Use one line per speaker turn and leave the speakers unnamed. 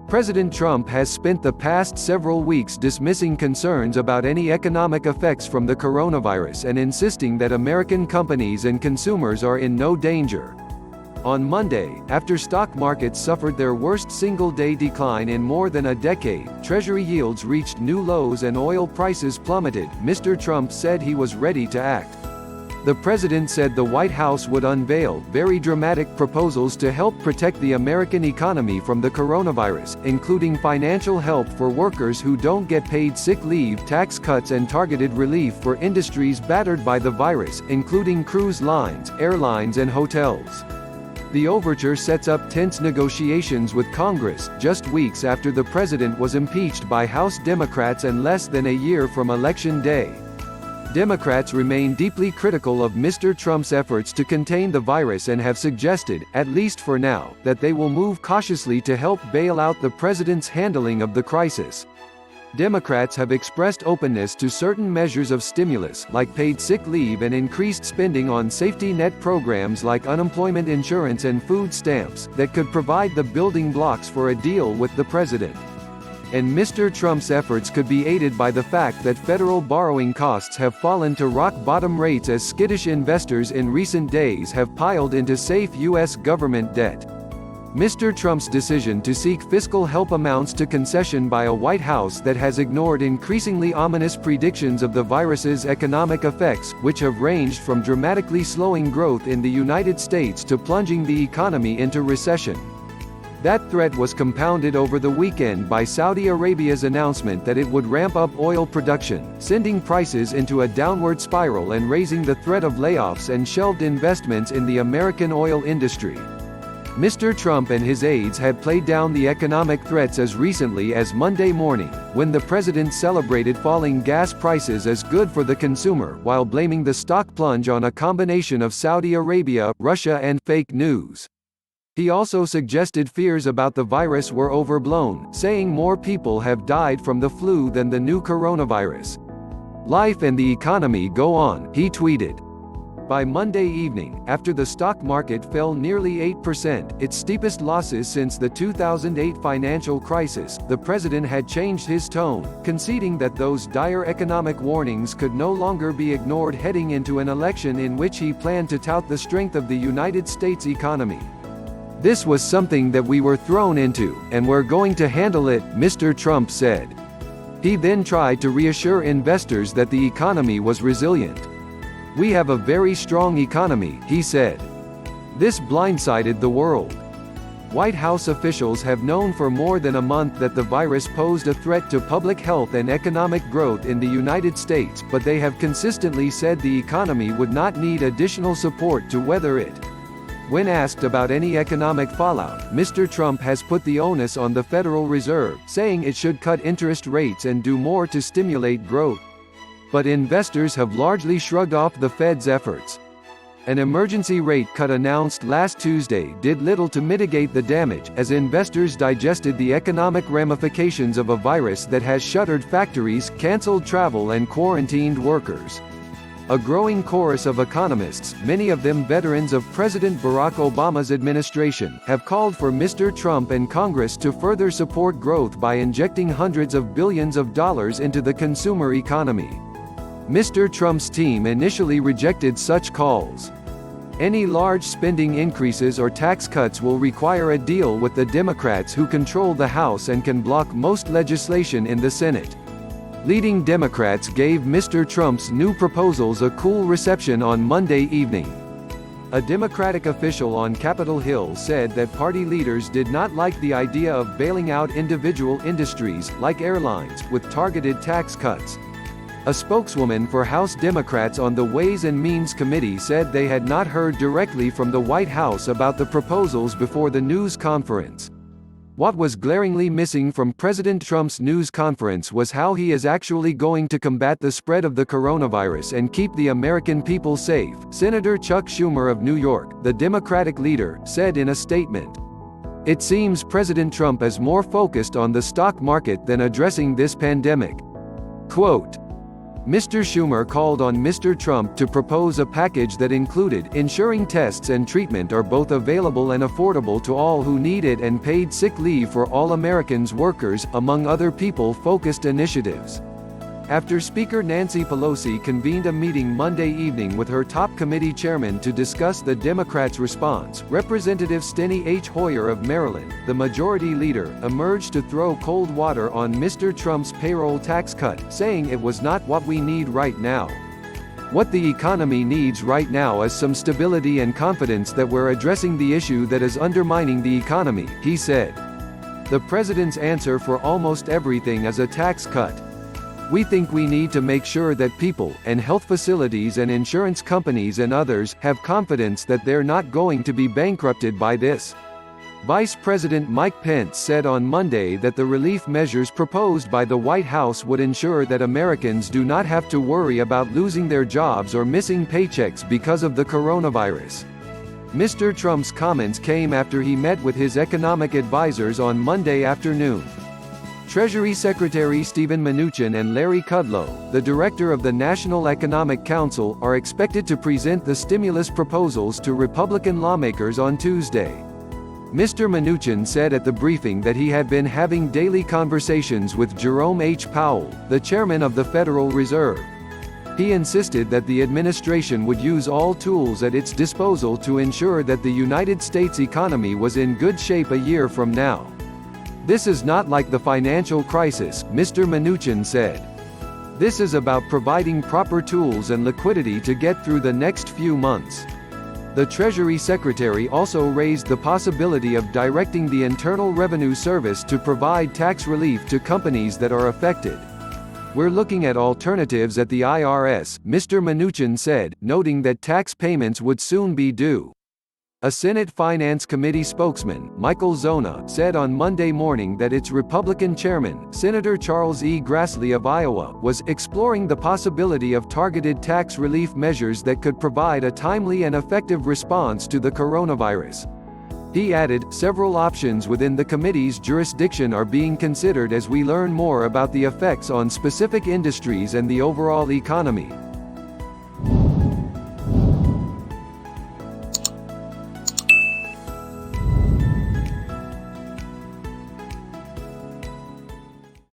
President Trump has spent the past several weeks dismissing concerns about any economic effects from the coronavirus and insisting that American companies and consumers are in no danger. On Monday, after stock markets suffered their worst single-day decline in more than a decade, Treasury yields reached new lows and oil prices plummeted. Mr. Trump said he was ready to act. The president said the White House would unveil very dramatic proposals to help protect the American economy from the coronavirus, including financial help for workers who don't get paid sick leave, tax cuts and targeted relief for industries battered by the virus, including cruise lines, airlines and hotels. The overture sets up tense negotiations with Congress, just weeks after the president was impeached by House Democrats and less than a year from Election Day. Democrats remain deeply critical of Mr. Trump's efforts to contain the virus and have suggested, at least for now, that they will move cautiously to help bail out the president's handling of the crisis. Democrats have expressed openness to certain measures of stimulus, like paid sick leave and increased spending on safety net programs like unemployment insurance and food stamps, that could provide the building blocks for a deal with the president. And Mr. Trump's efforts could be aided by the fact that federal borrowing costs have fallen to rock-bottom rates as skittish investors in recent days have piled into safe U.S. government debt. Mr. Trump's decision to seek fiscal help amounts to concession by a White House that has ignored increasingly ominous predictions of the virus's economic effects, which have ranged from dramatically slowing growth in the United States to plunging the economy into recession. That threat was compounded over the weekend by Saudi Arabia's announcement that it would ramp up oil production, sending prices into a downward spiral and raising the threat of layoffs and shelved investments in the American oil industry. Mr. Trump and his aides had played down the economic threats as recently as Monday morning, when the president celebrated falling gas prices as good for the consumer while blaming the stock plunge on a combination of Saudi Arabia, Russia and fake news. He also suggested fears about the virus were overblown, saying more people have died from the flu than the new coronavirus. "Life and the economy go on," he tweeted. By Monday evening, after the stock market fell nearly 8%, its steepest losses since the 2008 financial crisis, the president had changed his tone, conceding that those dire economic warnings could no longer be ignored heading into an election in which he planned to tout the strength of the United States economy. "This was something that we were thrown into, and we're going to handle it," Mr. Trump said. He then tried to reassure investors that the economy was resilient. "We have a very strong economy," he said. This blindsided the world. White House officials have known for more than a month that the virus posed a threat to public health and economic growth in the United States, but they have consistently said the economy would not need additional support to weather it. When asked about any economic fallout, Mr. Trump has put the onus on the Federal Reserve, saying it should cut interest rates and do more to stimulate growth. But investors have largely shrugged off the Fed's efforts. An emergency rate cut announced last Tuesday did little to mitigate the damage, as investors digested the economic ramifications of a virus that has shuttered factories, canceled travel and quarantined workers. A growing chorus of economists, many of them veterans of President Barack Obama's administration, have called for Mr. Trump and Congress to further support growth by injecting hundreds of billions of dollars into the consumer economy. Mr. Trump's team initially rejected such calls. Any large spending increases or tax cuts will require a deal with the Democrats who control the House and can block most legislation in the Senate. Leading Democrats gave Mr. Trump's new proposals a cool reception on Monday evening. A Democratic official on Capitol Hill said that party leaders did not like the idea of bailing out individual industries, like airlines, with targeted tax cuts. A spokeswoman for House Democrats on the Ways and Means Committee said they had not heard directly from the White House about the proposals before the news conference. What was glaringly missing from President Trump's news conference was how he is actually going to combat the spread of the coronavirus and keep the American people safe, Senator Chuck Schumer of New York, the Democratic leader, said in a statement. "It seems President Trump is more focused on the stock market than addressing this pandemic." Quote, Mr. Schumer called on Mr. Trump to propose a package that included ensuring tests and treatment are both available and affordable to all who need it and paid sick leave for all Americans workers, among other people-focused initiatives. After Speaker Nancy Pelosi convened a meeting Monday evening with her top committee chairman to discuss the Democrats' response, Representative Steny H. Hoyer of Maryland, the majority leader, emerged to throw cold water on Mr. Trump's payroll tax cut, saying it was not what we need right now. What the economy needs right now is some stability and confidence that we're addressing the issue that is undermining the economy, he said. The president's answer for almost everything is a tax cut. We think we need to make sure that people, and health facilities and insurance companies and others, have confidence that they're not going to be bankrupted by this. Vice President Mike Pence said on Monday that the relief measures proposed by the White House would ensure that Americans do not have to worry about losing their jobs or missing paychecks because of the coronavirus. Mr. Trump's comments came after he met with his economic advisors on Monday afternoon. Treasury Secretary Steven Mnuchin and Larry Kudlow, the director of the National Economic Council, are expected to present the stimulus proposals to Republican lawmakers on Tuesday. Mr. Mnuchin said at the briefing that he had been having daily conversations with Jerome H. Powell, the chairman of the Federal Reserve. He insisted that the administration would use all tools at its disposal to ensure that the United States economy was in good shape a year from now. This is not like the financial crisis, Mr. Mnuchin said. This is about providing proper tools and liquidity to get through the next few months. The Treasury Secretary also raised the possibility of directing the Internal Revenue Service to provide tax relief to companies that are affected. We're looking at alternatives at the IRS, Mr. Mnuchin said, noting that tax payments would soon be due. A Senate Finance Committee spokesman, Michael Zona, said on Monday morning that its Republican chairman, Senator Charles E. Grassley of Iowa, was exploring the possibility of targeted tax relief measures that could provide a timely and effective response to the coronavirus. He added, several options within the committee's jurisdiction are being considered as we learn more about the effects on specific industries and the overall economy.